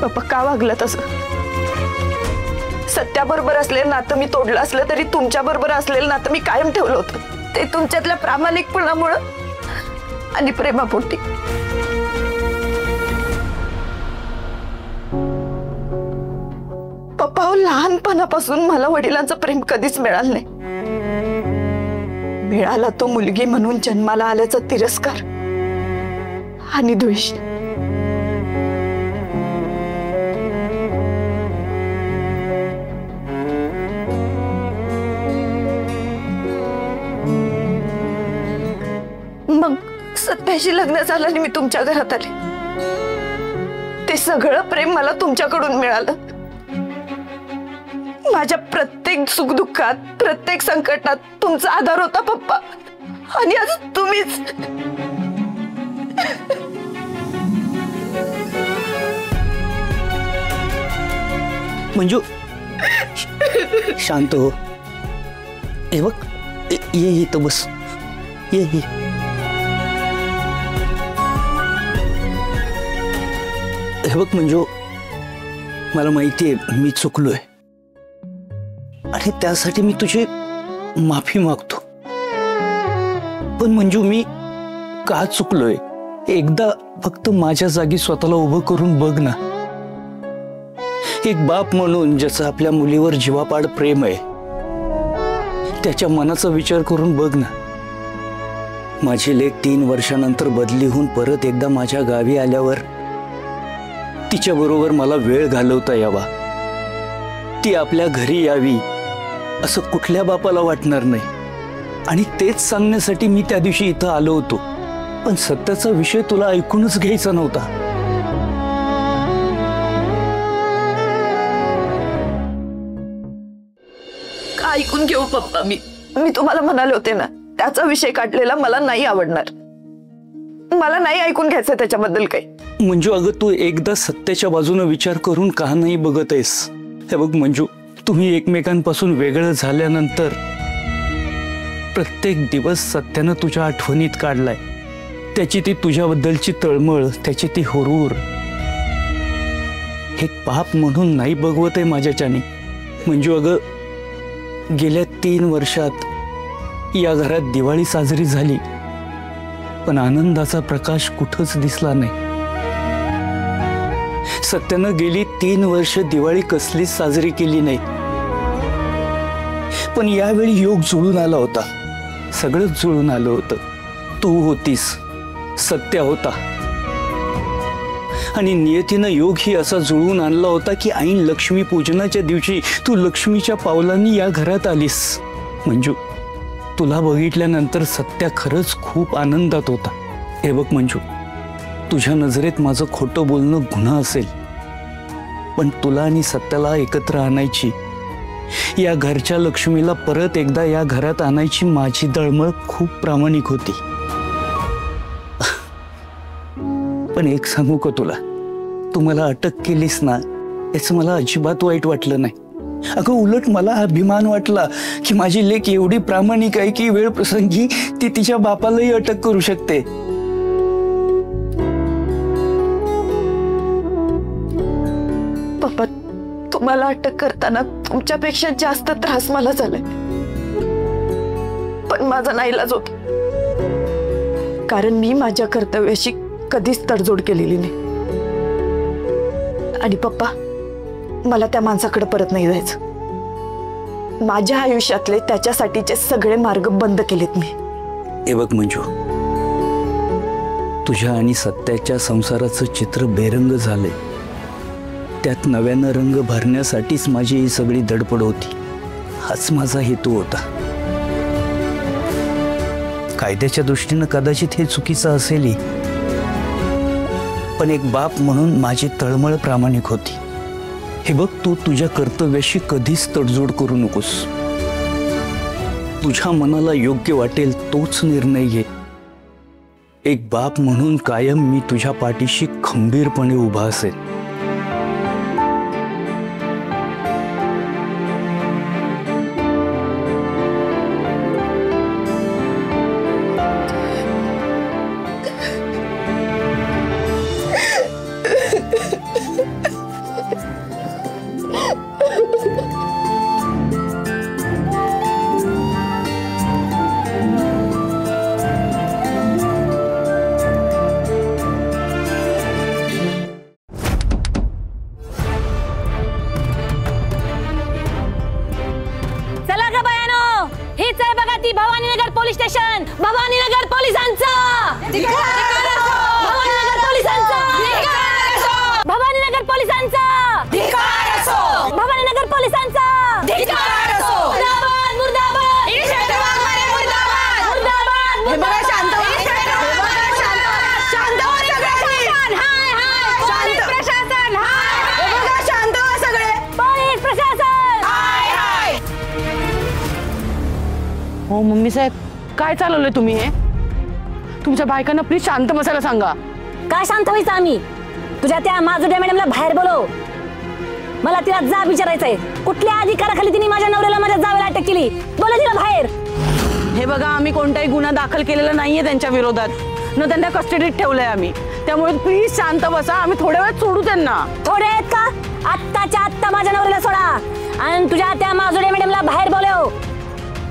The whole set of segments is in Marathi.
पप्पा का वागलं तसं? सत्याबरोबर असलेलं नातं मी तोडलं असलं तरी तुमच्या बरोबर असलेलं नातं मी कायम ठेवलं होतं, ते तुमच्यातल्या प्रामाणिकपणामुळे आणि प्रेमापोटी। पप्पा हो, लहानपणापासून मला वडिलांचं प्रेम कधीच मिळालं नाही। मिळाला तो मुलगी म्हणून जन्माला आल्याचा तिरस्कार आणि द्वेष। मग सत्याशी लग्न झालं आणि मी तुमच्या घरात आले, ते सगळं प्रेम मला तुमच्याकडून मिळालं। माझ्या प्रत्येक सुखदुःखात, प्रत्येक संकटात तुमचा आधार होता पप्पा, आणि आज तुम्हीच। मंजू शांत हो। हे बघ, ये इथं बस, ये। हे बघ मंजू, मला माहिती आहे मी चुकलोय आणि त्यासाठी मी तुझी माफी मागतो। पण मंजू, मी का चुकलोय एकदा फक्त माझ्या जागी स्वतःला उभं करून बघ ना। एक बाप म्हणून ज्याचं आपल्या मुलीवर जीवापाड प्रेम आहे, त्याच्या मनाचा विचार करून बघ ना। माझी लेक 3 वर्षानंतर बदली होऊन परत एकदा माझ्या गावी आल्यावर तिच्या बरोबर मला वेळ घालवता यावा, ती आपल्या घरी यावी असं कुठल्या बापाला वाटणार नाही। आणि तेच सांगण्यासाठी मी त्या दिवशी इथं आलो होतो, पण सत्याचा विषय तुला ऐकूनच घ्यायचा नव्हता। का ऐकून घेऊ पप्पा? मी तुम्हाला म्हणाले होते ना, त्याचा विषय काढलेला मला नाही आवडणार, मला नाही ऐकून घ्यायचं त्याच्याबद्दल काही। मंजू, अगं तू एकदा सत्याच्या बाजूने विचार करून का नाही बघत आहेस? हे बघ मंजू, तुम्ही एकमेकांपासून वेगळं झाल्यानंतर प्रत्येक दिवस सत्यानं तुझ्या आठवणीत काढलाय। त्याची ती तुझ्याबद्दलची तळमळ, त्याची ती हुरूर, एक बाप म्हणून नाही बघवत आहे माझ्याच्याने। मंजू अगं, गेल्या 3 वर्षात या घरात दिवाळी साजरी झाली, पण आनंदाचा प्रकाश कुठंच दिसला नाही। सत्यानं गेली 3 वर्ष दिवाळी कसलीच साजरी केली नाही, पण यावेळी योग जुळून आला होता, सगळंच जुळून आलं होतं। तू होतीस, सत्य होता, आणि नियतीनं योग ही असा जुळवून आणला होता की ऐन लक्ष्मी पूजनाच्या दिवशी तू लक्ष्मीच्या पावलांनी या घरात आलीस। मंजू, तुला बघितल्यानंतर सत्या खरंच खूप आनंदात होता। हे बघ मंजू, तुझ्या नजरेत माझं खोटं बोलणं गुन्हा असेल, पण तुला आणि सत्याला एकत्र आणायची, या घरच्या लक्ष्मीला परत एकदा या घरात आणायची माझी तळमळ खूप प्रामाणिक होती। पण एक सांगू का तुला, तू मला अटक केलीस ना, याचं मला अजिबात वाईट वाटलं नाही। अगं उलट मला अभिमान वाटला की माझी लेक एवढी प्रामाणिक आहे की वेळ प्रसंगी ती तिच्या बापालाही अटक करू शकते। पप्पा, तुम्हाला अटक करताना तुमच्यापेक्षा जास्त त्रास मला झालाय, पण माझा नाईलाज होता, कारण मी माझ्या कर्तव्याशी कधीच तडजोड केलेली नाही। आणि पप्पा, मला त्या माणसाकडे परत नाही जायचं। माझ्या आयुष्यातले त्याच्यासाठीचे सगळे मार्ग बंद केलेत मी। हे बघ मंजू, तुझ्या आणि सत्याच्या संसाराचं चित्र बेरंग झालंय, त्यात नव्यानं रंग भरण्यासाठीच माझी ही सगळी धडपड होती, हाच माझा हेतू होता। कायद्याच्या दृष्टीनं कदाचित हे चुकीचं असेलही, पण एक बाप म्हणून माझी तळमळ प्रामाणिक होती। हे बघ, तू तुझ्या कर्तव्याशी कधीच तडजोड करू नकोस, तुझ्या मनाला योग्य वाटेल तोच निर्णय घे। एक बाप म्हणून कायम मी तुझ्या पाठीशी खंबीरपणे उभा असेल। छत्रपती भवानीनगर पोलीस स्टेशन, भवानीनगर पोलिसांचा, भवानीनगर पोलिसांचा, भवानीनगर पोलिसांचा, भवानीनगर पोलिसांचा, मुर्दाबाद मुर्दाबाद, मुर्दाबाद. हे बघा, शांत व्हा. शांत व्हा सगळे. हाय हाय शांत. प्रशासन, हाय हे बघा, शांत व्हा सगळे. पोलीस प्रशासन. हो मम्मी साहेब, काय चालवलंय तुम्ही हे? तुमच्या बायकांना प्लीज शांत बसायला सांगा. काय शांत व्हायचं आम्ही? तुझ्या त्या माजुड्या मॅडमला बाहेर बोलव. मला तिला जा विचारायचंय, कुठल्या अधिकाराखाली तिने माझ्या नवऱ्याला माझ्या जावेला अटक केली. बोला तिला बाहेर. हे बघा, आम्ही कोणताही गुन्हा दाखल केलेला नाहीये त्यांच्या विरोधात, न त्यांना कस्टडीत ठेवलंय आम्ही. त्यामुळे प्लीज शांत बसा, आम्ही थोड्या वेळात सोडू त्यांना. थोडे आहेत का? आत्ताच्या आत्ता माझ्या नवऱ्याला सोडा आणि तुझ्या त्या माजुड्या मॅडमला बाहेर बोलव.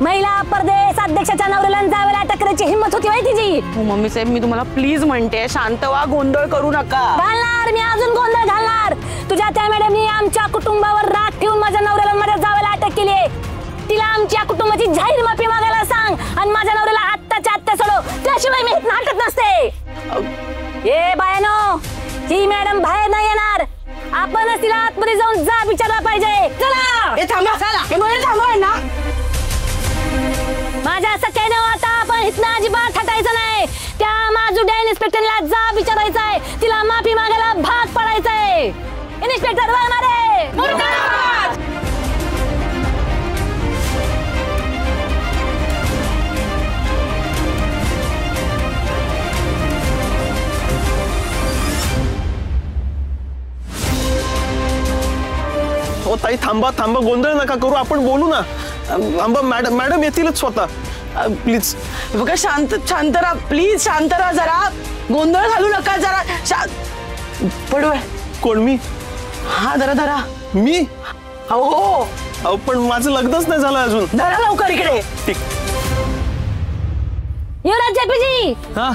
महिला प्रदेश अध्यक्षाच्या नवऱ्याला जावेला अटक करायची हिंमत होती माहिती तिची. हो मम्मी साहेब, मी तुम्हाला प्लीज म्हणते, शांत व्हा, गोंधळ करू नका. घालणार मी अजून गोंधळ घालणार. तुझ्या त्या मॅडमनी आमच्या कुटुंबावर राग ठेवून माझ्या नवऱ्याला माझ्या जावेला अटक केली. तिला आमच्या कुटुंबाची जाहीर माफी मागायला सांग आणि माझ्या नवऱ्याला आत्ताच्या आत्ता सोडव, त्याशिवाय मी इथं हटत नसते. ए बायानो, ही मॅडम बाहेर नाही येणार. आपणच तिला आतमध्ये जाऊन जा विचारला पाहिजे. चला. हे थांबा. हे मुळे थांबा ना. माझ्या सख्याने आता आपण इथनं अजिबात हटायचं नाही. त्या माजुड्या इन्स्पेक्टरला जा विचारायचंय, तिला माफी मागायला भाग पडायचंय. इन्स्पेक्टर वाघमारे मुर्दाबाद. हो ताई, थांबा थांबा, गोंधळ नका करू, आपण बोलू ना. थांबा, मॅडम येतीलच स्वतः. प्लीज बघा, शांत राहा, प्लीज शांत राहा जरा, गोंधळ घालू नका जरा. पडू. कोण? मी? हा धरा धरा. मी? हो, पण माझं लग्नच नाही झालं अजून. धरा लवकर इकडे. ठीक. युवराज जेपीजी, हा,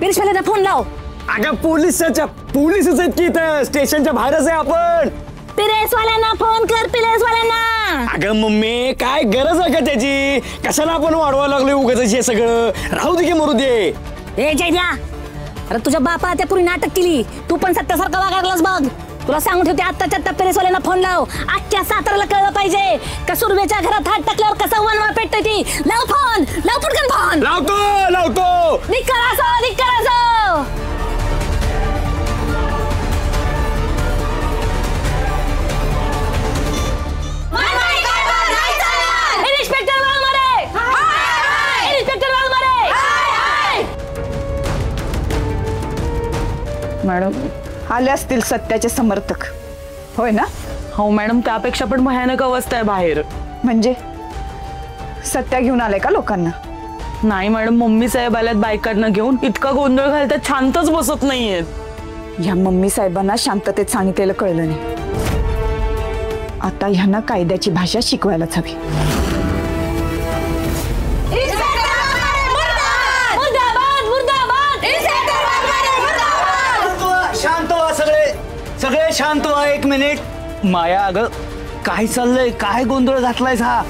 पिरशवाल्याला फोन लाव. अगं पोलीसच आहेत की इथं स्टेशनच्या बाहेरच आहे आपण. पिरेसवाल्यांना फोन कर, पिरेसवाल्यांना. अगं मम्मी, काय गरज आहे का त्याची? कशाला आपण वाढवा लागलोय उगाच हे सगळं? राहू दे की मरू दे. ए जयद्या, अरे तुझ्या बापाला त्या पुरी नाटक केली, तू पण सत्यासारखा वागायलास बघ. तुला सांगून ठेवते, आत्ताच्या आत्ता पिरेसवाल्यांना फोन लाव. अख्ख्या साताराला कळलं पाहिजे का सुरवेच्या घरात हात टाकल्यावर कसं वनवा पेटते ती. लाव फोन, लाव पटकन फोन. लावतो. धिक्कार असो, धिक्कार असो. Inspector Waghmare, inspector Waghmare. Madam. आले असतील सत्याचे समर्थक, होय ना? हो मॅडम, त्यापेक्षा पण भयानक अवस्था आहे बाहेर. म्हणजे सत्या घेऊन आलाय का लोकांना? नाही मॅडम, मम्मी साहेब आल्यात बायकांना घेऊन. इतका गोंधळ घालतात, शांतच बसत नाहीयेत. या मम्मी साहेबांना शांततेत सांगितलेलं कळलं नाही. आता ह्यांना कायद्याची भाषा शिकवायलाच हवी. मुर्दाबाद मुर्दाबाद. शांत व्हा सगळे शांत व्हा. एक मिनिट. माया, अगं काय चाललंय? काय गोंधळ घातलायस हा?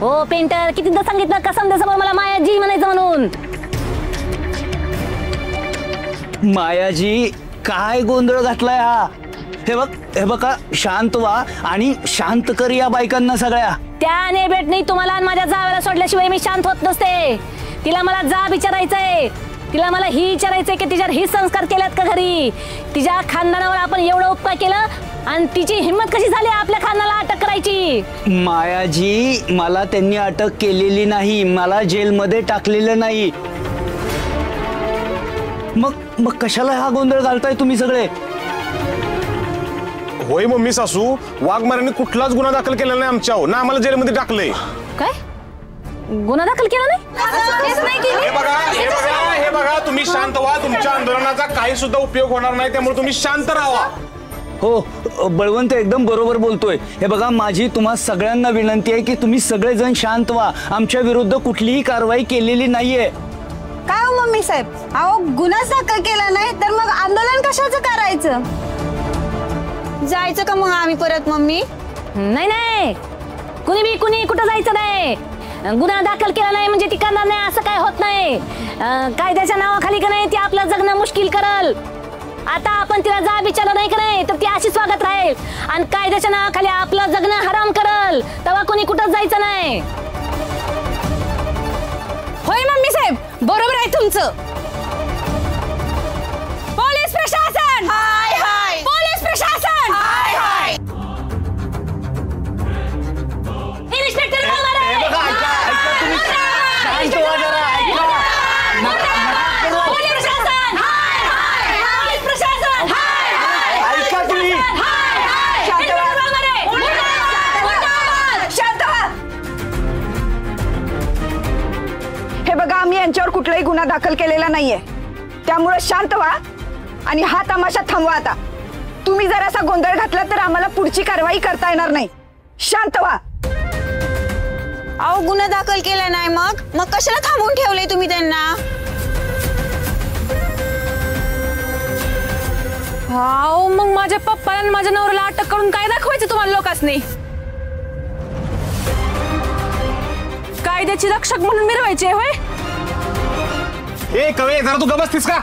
हो पेंटर, कितीदा सांगितलं कसम समोर मला मायाजी म्हणायचं म्हणून. मायाजी, काय गोंधळ घातलाय हा? हे बघा, शांत व्हा आणि शांत कर या बायकांना सगळ्या. त्या नेबेटनी तुम्हाला आणि माझ्या जावेला सोडल्याशिवाय मी शांत होत नसते. तिला मला जा विचारायचंय. तिला मला ही विचारायचंय की तिच्यावर ही संस्कार केल्यात का घरी? तिच्या खानदानावर आपण एवढं उपकार केलं आणि तिची हिंमत कशी झाली आपल्या खानदानाला अटक करायची? मायाजी, मला त्यांनी अटक केलेली नाही, मला जेलमध्ये टाकलेलं नाही. मग कशाला हा गोंधळ घालताय तुम्ही सगळे? होय मम्मी सासू, वाघमारेंनी कुठलाच गुन्हा दाखल केलेला नाही आमच्यावर, ना आम्हाला जेलमध्ये टाकलंय. काय गुन्हा दाखल केला नाही? हे बघा, तुम्ही शांत व्हा. तुमच्या आंदोलनाचा काही सुद्धा उपयोग होणार नाही, त्यामुळे तुम्ही शांत राहा. हो, बळवंत एकदम बरोबर बोलतोय. हे बघा, माझी तुम्हा सगळ्यांना विनंती आहे की तुम्ही सगळेजण शांत व्हा. आमच्या विरुद्ध कुठलीही कारवाई केलेली नाहीये. काय हो मम्मी साहेब, अहो गुन्हाच दाखल केला नाही तर मग आंदोलन कशाचं करायचं? जायचं का मग आम्ही परत मम्मी? नाही नाही, कुणी कुठं जायचं नाही. गुन्हा दाखल केला नाही म्हणजे ती करणार नाही असं काय होत नाही. कायद्याच्या नावाखाली का नाही ती आपलं जगणं मुश्किल करल. आता आपण तिला जा विचारलं नाही का नाही तर ती अशी स्वागत राहील आणि कायद्याच्या नावाखाली आपलं जगणं हराम करल. तेव्हा कुणी कुठं जायचं नाही. होय मम्मी साहेब, बरोबर आहे तुमचं. पोलीस प्रशासन हाय हाय, पोलीस प्रशासन हाय हाय. इन्स्पेक्टर हे बघा, आम्ही यांच्यावर कुठलाही गुन्हा दाखल केलेला नाहीये, त्यामुळे शांत व्हा आणि हा तमाशा थांबवा. आता तुम्ही जर असा गोंधळ घातला तर आम्हाला पुढची कारवाई करता येणार नाही. शांत व्हा. अहो गुन्हा दाखल केला नाही मग कशाला थांबवून ठेवले तुम्ही त्यांना? अहो मग माझ्या पप्पाला आणि माझ्या नवऱ्याला अटक करून काय दाखवायचं तुम्हाला लोकांनी? कायद्याची रक्षक म्हणून मिरवायचे होय? ए कवे, जरा तू गबसतीस का?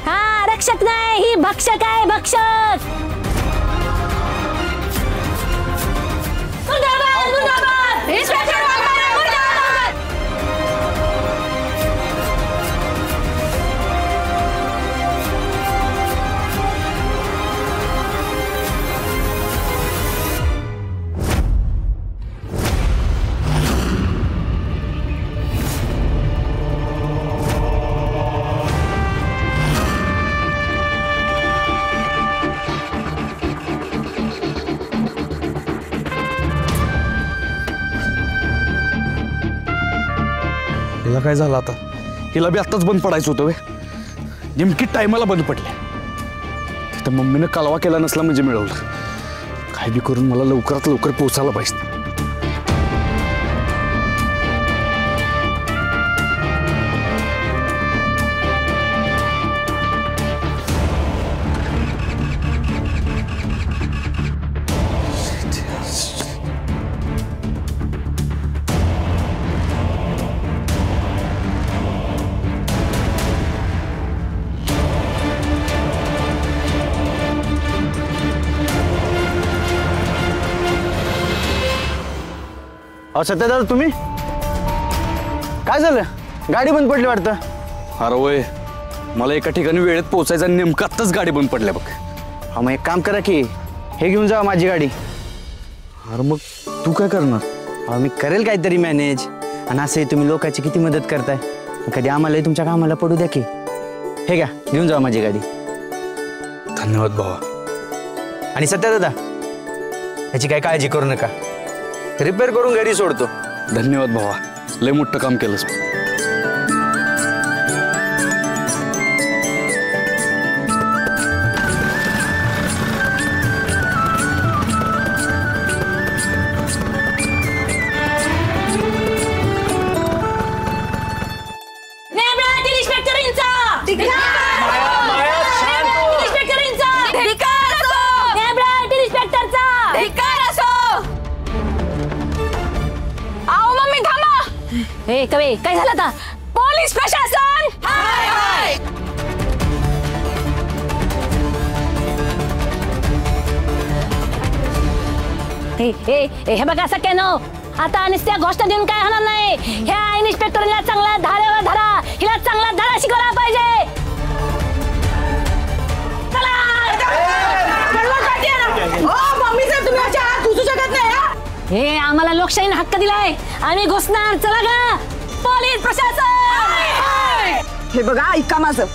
हा, रक्षक नाही, ही भक्षक आहे, भक्षक. मुर्दाबाद, मुर्दाबाद. इन्स्पेक्टर मुर्दाबाद, मुर्दाबाद. हिला काय झालं आता? हिला बी आत्ताच बंद पडायचं होतं वे. नेमकी टायमाला बंद पडले. तर मम्मीनं कालवा केला नसला म्हणजे मिळवलं. काय बी करून मला लवकरात लवकर पोहोचायला पाहिजे. सत्या दादा, तुम्ही काय झालं? गाडी बंद पडली वाटतं. अरे वय, मला एका ठिकाणी वेळेत पोहोचायचं आणि नेमकं आत्ताच गाडी बंद पडल्या बघ. हा मग एक काम करा की हे घेऊन जावा माझी गाडी. अरे मग तू काय करणार? अहो मी करेल काहीतरी मॅनेज. आणि असंही तुम्ही लोकांची किती मदत करताय, कधी आम्हालाही तुमच्या कामाला पडू द्या की. हे घ्या, घेऊन जावा माझी गाडी. धन्यवाद भावा. आणि सत्या दादा, ह्याची काय काळजी करू नका, रिपेअर करून घरी सोडतो. धन्यवाद भावा, लय मोठं काम केलंस. ए कवे, काय झालं आता? पोलीस प्रशासन हाय हाय. हे बघा सगळ्यांनो, आता नुसत्या गोष्ट देऊन काय होणार नाही. ह्या इन्स्पेक्टरला चांगला धारेवर धरा, हिला चांगला धडा शिकवला पाहिजे. चला. मम्मी साहेब, तुम्ही माझ्या हात घुसू शकत नाही. हे आम्हाला लोकशाहीने हक्क दिलाय, आम्ही घुसणार. चला गा पोलीस प्रशासन. हे बघा, ऐका माझं.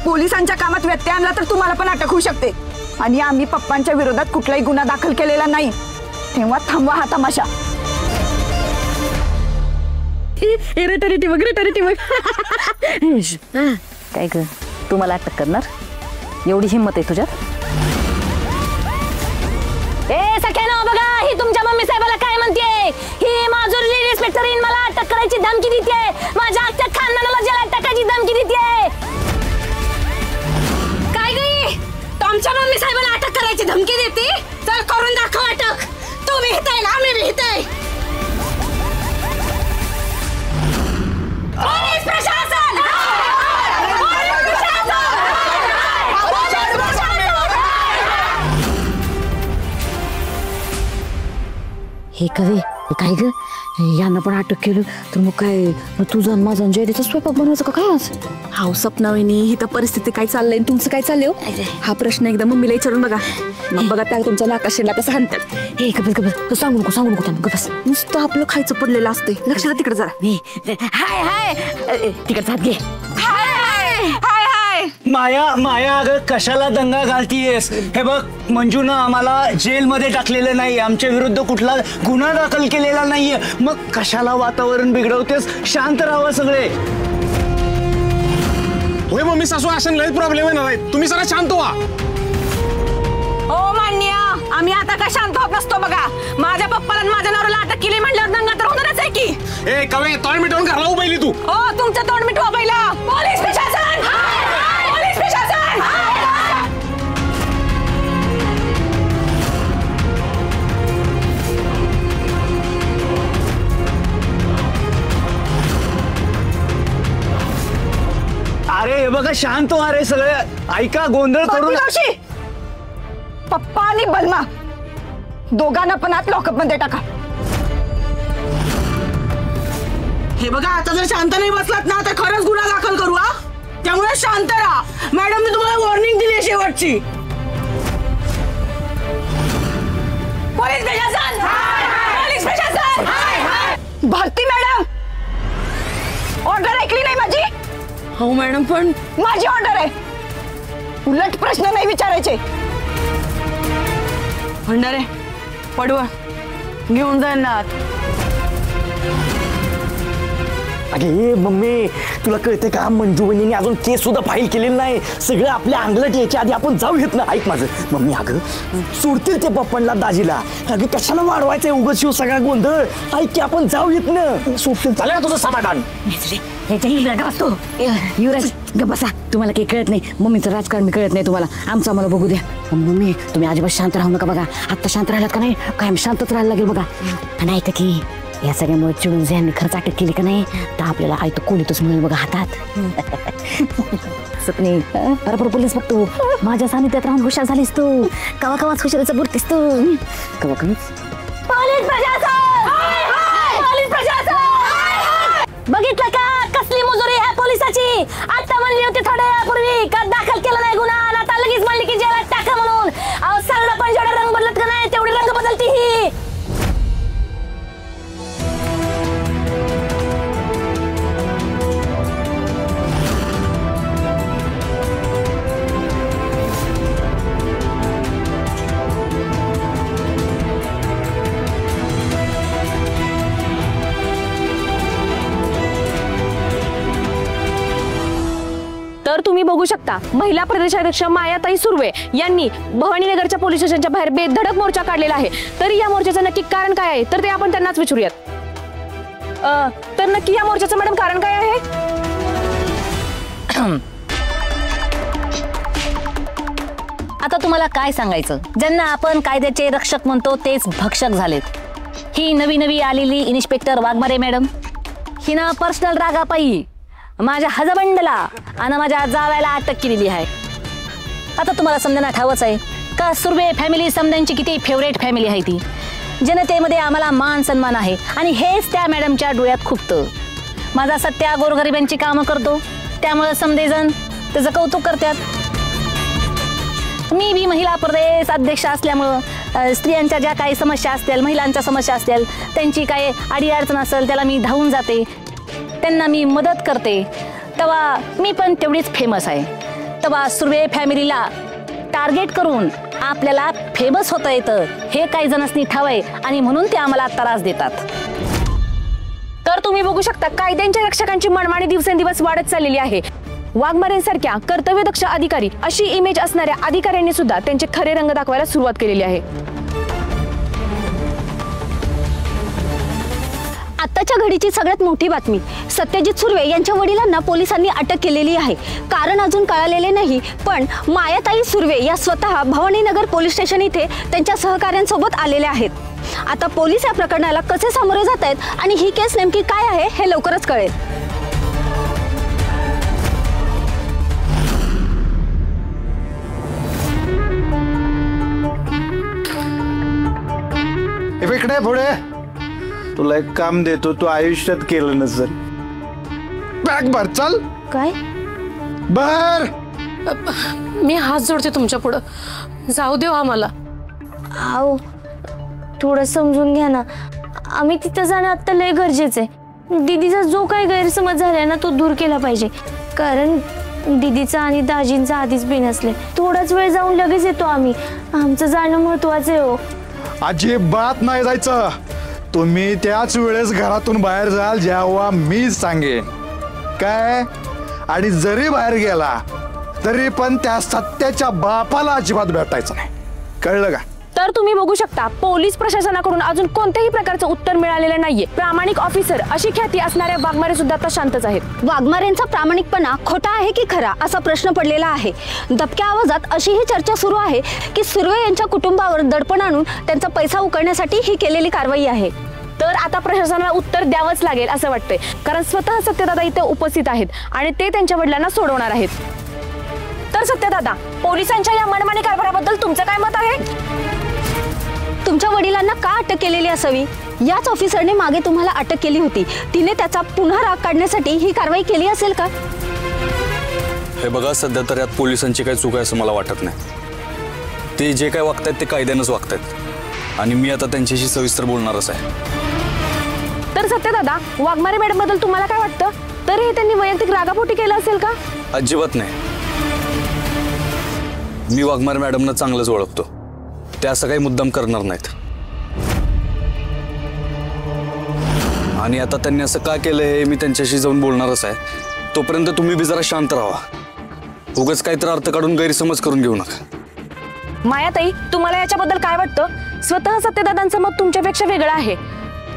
पोलिसांच्या कामात व्यत्यय आणला तर तुम्हाला पण अटक होऊ शकते. आणि आम्ही पप्पांच्या विरोधात कुठलाही गुन्हा दाखल केलेला नाही, तेव्हा थांबवा हा तमाशा. काय ग, तू मला अटक करणार? एवढी हिंमत आहे तुझ्यात? ए सख्यानो, बघा ही तुमच्या मम्मी साहेबाला काय म्हणते. ही माजुरी इन्स्पेक्टर मला अटक करायची धमकी देते. माझ्या अख्ख्या खानदानाला जेलात टाकायची हे कवे काय ग यांना पण अटक केलं तर मग काय तुझा माझा जयदेचा स्वयंपाक बनवायचं का काय आज? हाव सपना वहिनी ही तर परिस्थिती काय चाललंय तुमचं काय चाललंय हो? हा प्रश्न एकदा मम्मीला विचारून बघा मग बघा त्या तुमच्या नाकाशीला कसं हाणतात. हे गबस सांगू नको त्यांना गबस. नुसतं आपलं खायचं पडलेलं असतंय. लक्ष द्या तिकडे जरा. हाय हाय तिकडे जात घे. माया अगं कशाला दंगा घालतीयस? हे बघ मंजूनं आम्हाला जेलमध्ये टाकलेलं नाही, आमच्या विरुद्ध कुठला गुन्हा दाखल केलेला नाहीये, मग कशाला वातावरण बिघडवतेस? शांत राहावं सगळे. होय मम्मी सासू अशा लय प्रॉब्लेम येणार आहेत, तुम्ही जरा शांत व्हा. ओ मान्य आम्ही आता काय शांत होत नसतो बघा. माझ्या पप्पाला आणि माझ्या नवऱ्याला अटक केली म्हणल्यावर दंगा तर होणारच आहे की. ए कवे तोंड मिटवून घरला उभायली तू. ओ तुमचं तोंड मिटवा पहिला. पोलीस प्रशासन पोलीस प्रशासन. अरे हे बघा शांत व्हा रे सगळे. ऐका गोंधळ करू नका. मावशी, पप्पा आणि बलमा दोघांना पण आत लॉकअप मध्ये टाका. हे बघा आता जर शांत नाही बसलात ना तर खरंच गुन्हा दाखल करू हा. त्यामुळे शांत राहा. मॅडम मी तुम्हाला वॉर्निंग दिली आहे शेवटची. पोलीस प्रशासन पोलीस प्रशासन. भारती मॅडम, ऑर्डर ऐकली नाही माझी? हो मॅडम पण माझी ऑर्डर आहे, उलट प्रश्न नाही विचारायचे. भंडारे पडवा घेऊन जाईल ना आत. अगे मम्मी तुला कळते का, मंजू बहिणीने अजून केस सुद्धा फाईल केलेली नाही. सगळं आपल्या अंगलट यायच्या आधी आपण जाऊ घेत ना. ऐक माझं मम्मी, अगं सोडतील ते पप्पांना दाजीला. अगं कशाला वाढवायचंय उगाच शिव सगळा गोंधळ. ऐक की आपण जाऊ घेत ना. सोडतील चालेल तुझं समाधान. युवराज ग बसा. तुम्हाला काही कळत नाही, मम्मीचं राजकारण कळत नाही तुम्हाला. आमचं आम्हाला बघू द्या. मम्मी तुम्ही अजिबात शांत राहू नका बघा. आता शांत राहिलात का नाही कायम शांतच राहायला लागेल बघा. आणि ऐका की या सगळ्यामुळे चिडून ज्यांनी खरंच अटक केली का नाही तर आपल्याला आयतं कोलीतच मिळेल बघा हातात. सपने बरोबर पोलीस बघतो. माझ्या सानिध्यात राहून हुशार झालीस तू. कवा कवाच हुशारीचं बुडतीस तू. कवा कवाच. पोलीस प्रशासन पोलीस प्रशासन. बघितलं का कसली मुजुरी आहे पोलिसाची. आता म्हणली होती थोड्या वेळापूर्वी का दाखल केला नाही गुन्हा आणि आता लगेच म्हणली की जेलात टाका म्हणून. अहो सगळं पण जेवढा रंग बदलत का नाही तेवढी रंग बदलती ही. तर तुम्ही बघू शकता महिला प्रदेशाध्यक्ष मायाताई सुर्वे यांनी भवानीनगरच्या पोलीस स्टेशनच्या बाहेर बेधडक मोर्चा काढलेला आहे. तर या मोर्चाचं नक्की कारण काय आहे तर ते आपण त्यांनाच विचारूयात. तर नक्की या मोर्चाचं मॅडम कारण काय आहे? आता तुम्हाला काय सांगायचं, ज्यांना आपण कायद्याचे रक्षक म्हणतो तेच भक्षक झालेत. ही नवी आलेली इन्स्पेक्टर वाघमारे मॅडम हिनं पर्सनल रागापायी माझ्या हजबंडला आणि माझ्या जावयाला अटक केलेली आहे. आता तुम्हाला समजायला ठावच आहे का सुर्वे फॅमिली समजांची किती फेवरेट फॅमिली आहे ती. जनतेमध्ये आम्हाला मान सन्मान आहे आणि हेच त्या मॅडमच्या डोळ्यात खुपतं. माझा सत्या गोरगरिबांची कामं करतो त्यामुळे समदेजण त्याचं कौतुक करतात. मी बी महिला प्रदेश अध्यक्ष असल्यामुळं स्त्रियांच्या ज्या काही समस्या असतील, महिलांच्या समस्या असतील, त्यांची काही अडीअडचण असेल त्याला मी धावून जाते, त्यांना मी मदत करते. तेव्हा मी पण तेवढीच फेमस आहे. तेव्हा सुर्वे फॅमिलीला टार्गेट करून आपल्याला फेमस होता येतं हे काही जणांनी ठाव आहे आणि म्हणून ते आम्हाला त्रास देतात. तर तुम्ही बघू शकता कायद्यांच्या रक्षकांची मनमानी दिवसेंदिवस वाढत चाललेली आहे. वाघमारेंसारख्या कर्तव्यदक्ष अधिकारी अशी इमेज असणाऱ्या अधिकाऱ्यांनी सुद्धा त्यांचे खरे रंग दाखवायला सुरुवात केलेली आहे. आताच्या घडीची सगळ्यात मोठी बातमी, सत्यजित सुर्वे यांच्या वडिलांना पोलिसांनी अटक केलेली आहे. कारण अजून कळालेले नाही, पण मायाताई सुर्वे या स्वतः भवानीनगर पोलीस स्टेशन इथे त्यांच्या सहकाऱ्यांसोबत आलेल्या आहेत. आता पोलीस या प्रकरणाला कसे सामोरे जात आहेत आणि ही केस नेमकी काय आहे हे लवकरच कळेल. इकडे पुढे तुला एक काम देतो, तू आयुष्यात केलं नसेल. बॅग भर, चल. काय? बर. मी हात जोडते तुमच्या पुढं, जाऊ देऊ आम्हाला. आओ थोडं समजून घ्या ना, आम्ही तिथं जाणं आता लय गरजेचं आहे. दीदीचा जो काही गैरसमज झालाय ना तो दूर केला पाहिजे, कारण दीदीचा आणि दाजींचा आधीच बिनसले. थोडाच वेळ जाऊन लगेच येतो आम्ही, आमचं जाणं महत्वाचं आहे. हो अजिबात नाही जायचं. तुम्ही त्याच वेळेस घरातून बाहेर जाल जेव्हा मी सांगेन, काय? आणि जरी बाहेर गेला तरी पण त्या सत्याच्या बापाला अजिबात भेटायचं नाही, कळलं का? तर तुम्ही बघू शकता, पोलीस प्रशासनाकडून अजून कोणत्याही प्रकारचं उत्तर मिळालेलं नाहीये. प्रामाणिक ऑफिसर अशी ख्याती असणाऱ्या वाघमारे सुद्धा आता शांतच आहेत. वाघमारेंचा प्रामाणिकपणा खोटा आहे की खरा असा प्रश्न पडलेला आहे. दबक्या आवाजात अशी ही चर्चा सुरू आहे की सुर्वे यांच्या कुटुंबावर दडपण आणून त्यांचा पैसा उकळण्यासाठी ही केलेली कारवाई आहे. तर आता प्रशासनाला उत्तर द्यावंच लागेल असं वाटतंय, कारण स्वतः सत्यदादा इथे उपस्थित आहेत आणि ते त्यांच्या वडिलांना सोडवणार आहेत. तर सत्यदादा, पोलिसांच्या या मनमानी कारभाराबद्दल तुमचं काय मत आहे? तुमच्या वडिलांना का अटक केलेली असावी? याच ऑफिसरने मागे तुम्हाला अटक केली होती, तिने त्याचा पुन्हा राग काढण्यासाठी ही कारवाई केली असेल का? हे बघा, सध्या तर यात पोलिसांची काही चूक आहे असं मला वाटत नाही. ते जे काय वागतायत ते कायद्यानंच वागतायत आणि मी आता त्यांच्याशी सविस्तर बोलणारच आहे. तर सत्यदादा, वाघमारे मॅडम बद्दल तुम्हाला काय वाटतं? तर हे त्यांनी वैयक्तिक रागापोटी केलं असेल का? अजिबात नाही. मी वाघमारे मॅडमना चांगलंच ओळखतो, ते असं काही मुद्दाम करणार नाहीत. आणि आता त्यांनी असं का केलंय हे मी त्यांच्याशी जाऊन बोलणारच आहे. तोपर्यंत तुम्ही बी जरा शांत राहा, उगाच काहीतरी अर्थ काढून गैरसमज करून घेऊ नका. मायाताई, तुम्हाला याच्याबद्दल काय वाटतं? स्वतः सत्यदादांचं मत तुमच्यापेक्षा वेगळं आहे.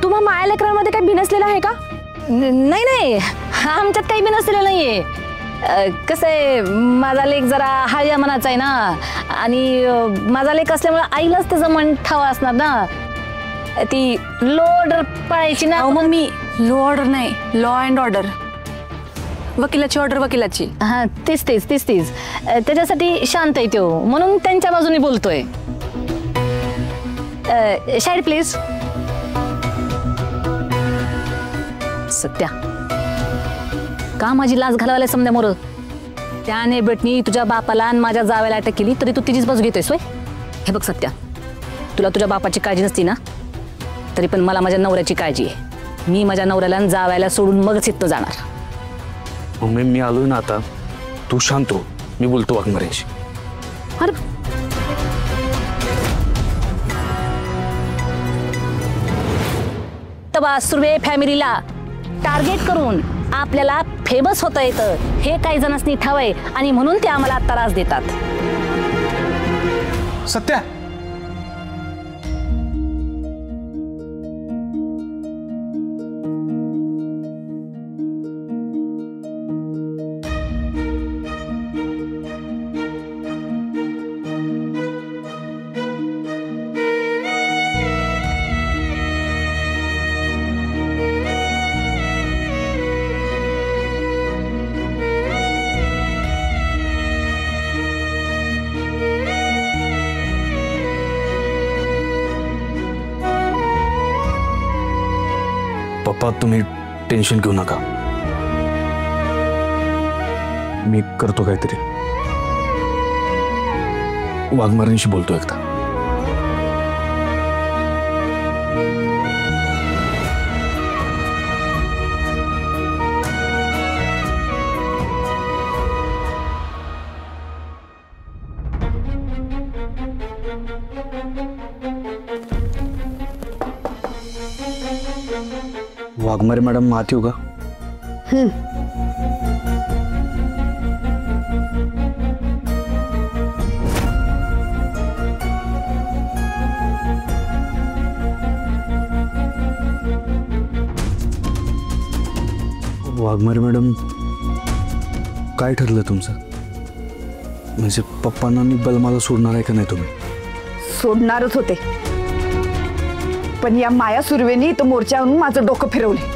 तुम्हा माया लेकरांमध्ये काही बिनसलेलं आहे का? नाही नाही, आमच्यात काही बिनसलेलं नाहीये. कसं आहे, माझा लेक जरा हळ्या मनाचा आहे ना, आणि माझा लेक असल्यामुळे आईलाच त्याचं मन ठाव असणार ना. ती लो ऑर्डर पाळायची ना. मग मी लो ऑर्डर नाही, लॉ अँड ऑर्डर, वकिलाची ऑर्डर वकिलाची. हा तेच त्याच्यासाठी शांत आहे तो, म्हणून त्यांच्या बाजूने बोलतोय. Side please. सत्या, का माझी लाज घालवायला समजा त्याने बेटनी तुझ्या बापाला आणि माझ्या जावेला अटक केली तरी तू तिचीच बाजू घेतोयस होय? हे बघ सत्या, तुला तुझ्या बापाची काळजी नसती ना, तरी पण मला माझ्या नवऱ्याची काळजी आहे. मी माझ्या नवऱ्याला जावायला सोडून मगच इथं जाणार. मम्मी, मी आलोय ना आता, तू शांत हो, मी बोलतो वाघमारेंशी. अरे तबा सुर्वे फॅमिलीला टार्गेट करून आपल्याला फेमस होता येतं हे काही जणांनी ठाव आहे, आणि म्हणून ते आम्हाला त्रास देतात. सत्या, पप्पा, तुम्ही टेन्शन घेऊ नका, मी करतो काहीतरी. वाघमारेंशी बोलतो एकदा. वाघमारे मॅडम, आत येऊ का? वाघमारे मॅडम, काय ठरलं तुमचं? म्हणजे पप्पांना निब्बल मला सोडणार आहे का नाही तुम्ही? सोडणारच होते, पण या माया सुर्वेनी तो मोर्चावरून माझं डोकं फिरवले.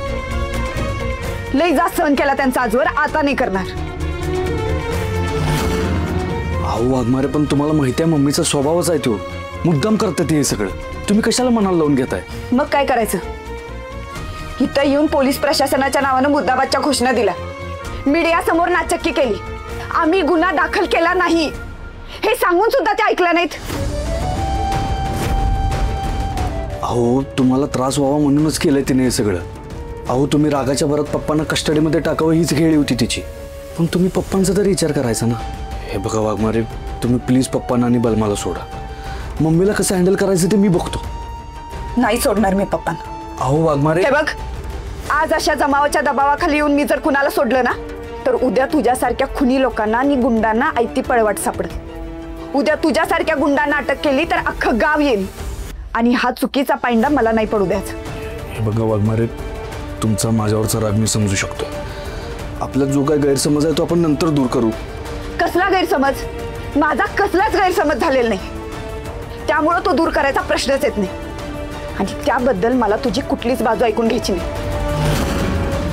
लई जास्त सहन केला त्यांचा आजवर, आता नाही करणार. अहो वाघमारे, पण तुम्हाला माहिती आहे मम्मीचा स्वभावच आहे तो, मुद्दाम करतात हे सगळं. तुम्ही कशाला मनाला लावून घेताय? मग काय करायचं? इथं येऊन पोलीस प्रशासनाच्या नावानं मुद्दाबादच्या घोषणा दिल्या, मीडिया समोर नाचक्की केली, आम्ही गुन्हा दाखल केला नाही हे सांगून सुद्धा ते ऐकलं नाहीत. अहो तुम्हाला त्रास व्हावा म्हणूनच केलंय तिने हे सगळं. अहो तुम्ही रागाच्या भरात पप्पांना कस्टडीमध्ये टाकावं हीच खेळी होती तिची. पण तुम्ही पप्पांचा तरी विचार करायचा ना. हे बघा वाघमारे, तुम्ही प्लीज पप्पांना आणि बलमाला सोडा. मम्मीला कसं हँडल करायचं ते मी बघतो. नाही सोडणार मी पप्पांना. अहो वाघमारे, हे बघ, आज अशा जमावाच्या दबावाखाली येऊन मी जर कुणाला सोडलं ना तर उद्या तुझ्यासारख्या खुनी लोकांना आणि गुंडांना आयती पळवाट सापडेल. उद्या तुझ्यासारख्या गुंडांना अटक केली तर अख्खं गाव येईल आणि हा चुकीचा पायंडा मला नाही पडू द्यायचा. हे बघा वाघमारे, तुमचा माझ्यावरचा राग मी समजू शकतो. आपला जो काय गैरसमज आहे तो आपण नंतर दूर करू. कसला गैरसमज? माझा कसलाच गैरसमज झालेला नाही, त्यामुळं तो दूर करायचा प्रश्नच येत नाही. आणि त्याबद्दल मला तुझी कुठलीच बाजू ऐकून घ्यायची नाही.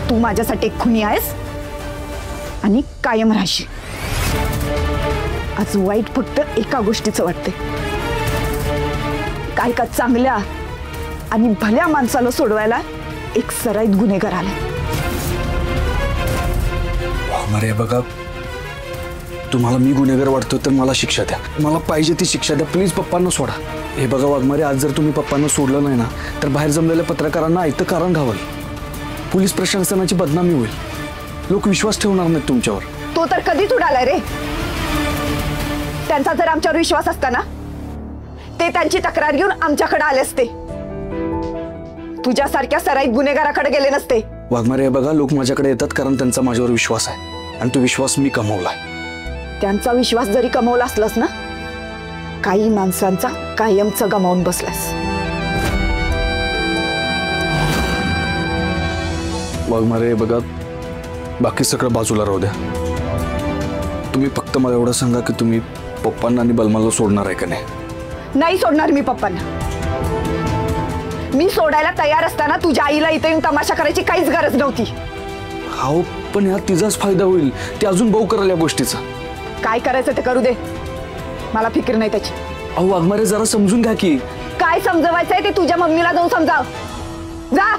तू माझ्यासाठी एक खुनी आहेस आणि कायम राहशील. आज वाईट फक्त एका गोष्टीचं वाटते, काय का चांगल्या आणि भल्या माणसाला सोडवायला एक सराईत गुन्हेगार आला. अरे बघा, तुम्हाला मी गुन्हेगार वाटतो तर मला शिक्षा द्या, मला पाहिजे ती शिक्षा द्या. प्लीज पप्पांना सोडा. हे बघा वाघमारे, आज जर तुम्ही पप्पांना सोडलं नाही ना तर बाहेर जमलेल्या पत्रकारांना ऐकतं कारण घावल. पोलीस प्रशासनाची बदनामी होईल. लोक विश्वास ठेवणार नाहीत तुमच्यावर. तो तर कधीच उडालाय रे. त्यांचा जर आमच्यावर विश्वास असता ना ते त्यांची तक्रार घेऊन आमच्याकडे आले असते, तुझ्यासारख्या सराईत गुन्हेगाराकडे गेले नसते. वाघमारे, हे बघा, लोक माझ्याकडे येतात कारण त्यांचा माझ्यावर विश्वास आहे आणि तो विश्वास मी कमवलाय. त्यांचा विश्वास जरी कमवला असलास ना, काही माणसांचा कायमच गमावून बसलास. वाघमारे, बघा, बाकी सगळं बाजूला राहू द्या. तुम्ही फक्त मला एवढं सांगा की तुम्ही पप्पांना आणि बलमाला सोडणार आहे का नाही? नाही सोडणार मी पप्पांना. मी सोडायला तयार असताना तुझ्या आईला इथे येऊन तमाशा करायची काहीच गरज नव्हती. हो, पण ह्यात तिचाच फायदा होईल. ती अजून भाऊ करायला या गोष्टीचा. काय करायचं ते करू दे, मला फिक्र नाही त्याची. अहो वाघमारे, जरा समजून घ्या की. काय समजवायचंय ते तुझ्या मम्मीला जाऊन समजाव. जा.